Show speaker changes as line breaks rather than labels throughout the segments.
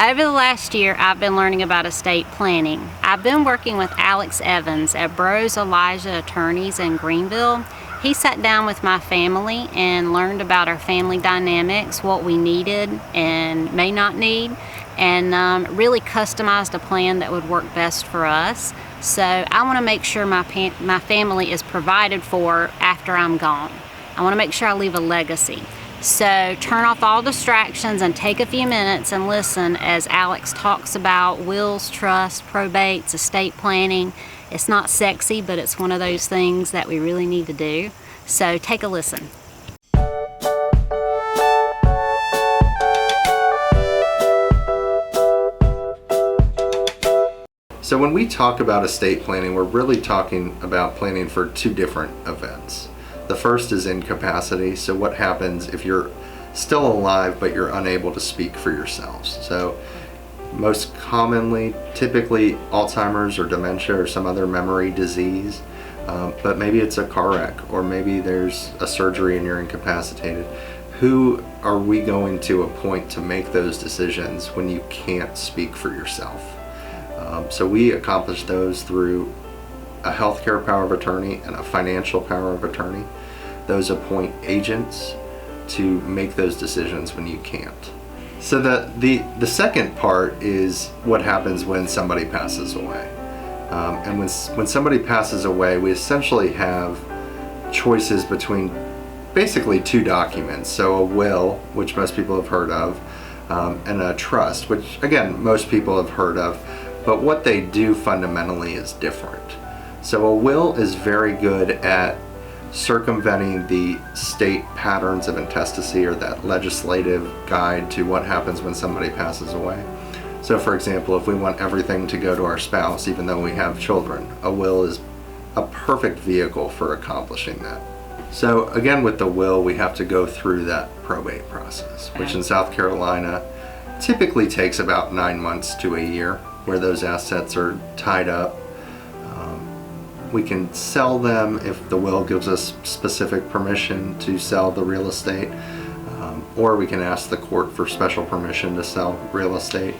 Over the last year, I've been learning about estate planning. I've been working with Alex Evans at Burroughs Attorneys in Greenville. He sat down with my family and learned about our family dynamics, what we needed and may not need, and really customized a plan that would work best for us. So I want to make sure my family is provided for after I'm gone. I want to make sure I leave a legacy. So turn off all distractions and take a few minutes and listen as Alex talks about wills, trusts, probates, estate planning. It's not sexy, but it's one of those things that we really need to do. So take a listen.
So when we talk about estate planning, we're really talking about planning for two different events. The first is incapacity. So what happens if you're still alive but you're unable to speak for yourselves? So most commonly, typically Alzheimer's or dementia or some other memory disease, but maybe it's a car wreck or maybe there's a surgery and you're incapacitated. Who are we going to appoint to make those decisions when you can't speak for yourself? So we accomplish those through a healthcare power of attorney and a financial power of attorney. Those appoint agents to make those decisions when you can't. So the second part is what happens when somebody passes away. And when somebody passes away, we essentially have choices between basically two documents. So a will, which most people have heard of, and a trust, which again, most people have heard of, but what they do fundamentally is different. So a will is very good at circumventing the state patterns of intestacy, or that legislative guide to what happens when somebody passes away. So for example, if we want everything to go to our spouse even though we have children, a will is a perfect vehicle for accomplishing that. So again, with the will, we have to go through that probate process, which in South Carolina typically takes about 9 months to a year, where those assets are tied up. We can sell them if the will gives us specific permission to sell the real estate, or we can ask the court for special permission to sell real estate.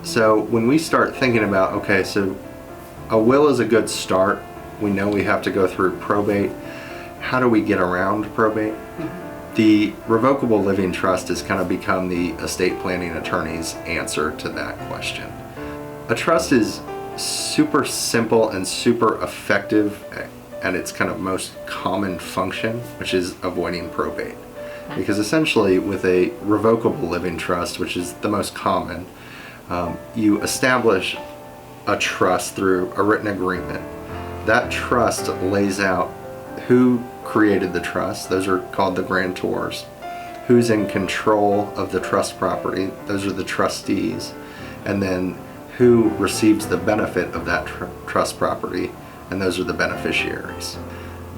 So when we start thinking about, okay, so a will is a good start. We know we have to go through probate. How do we get around probate? The revocable living trust has kind of become the estate planning attorney's answer to that question. A trust is super simple and super effective at its kind of most common function, which is avoiding probate. Because essentially with a revocable living trust, which is the most common, you establish a trust through a written agreement. That trust lays out who created the trust, those are called the grantors, who's in control of the trust property, those are the trustees, and then who receives the benefit of that trust property, and those are the beneficiaries.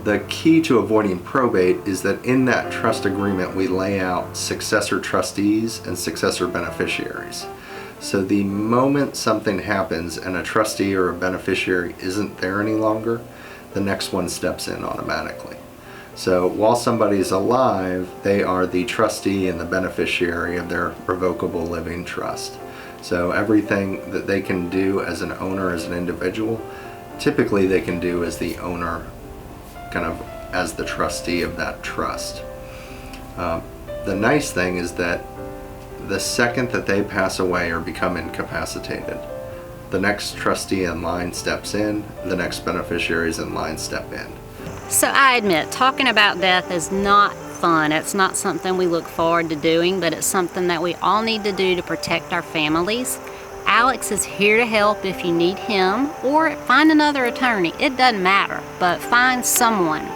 The key to avoiding probate is that in that trust agreement we lay out successor trustees and successor beneficiaries. So the moment something happens and a trustee or a beneficiary isn't there any longer, the next one steps in automatically. So while somebody is alive, they are the trustee and the beneficiary of their revocable living trust. So everything that they can do as an owner, as an individual, typically they can do as the owner, kind of as the trustee of that trust. The nice thing is that the second that they pass away or become incapacitated, the next trustee in line steps in, the next beneficiaries in line step in.
So I admit, talking about death is not fun. It's not something we look forward to doing, but it's something that we all need to do to protect our families. Alex is here to help if you need him, or find another attorney. It doesn't matter, but find someone.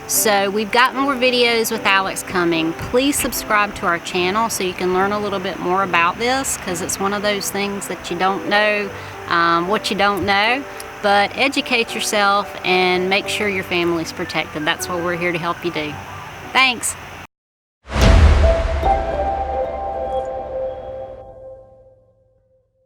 So we've got more videos with Alex coming. Please subscribe to our channel so you can learn a little bit more about this, because it's one of those things that you don't know what you don't know. But educate yourself and make sure your family's protected. That's what we're here to help you do. Thanks.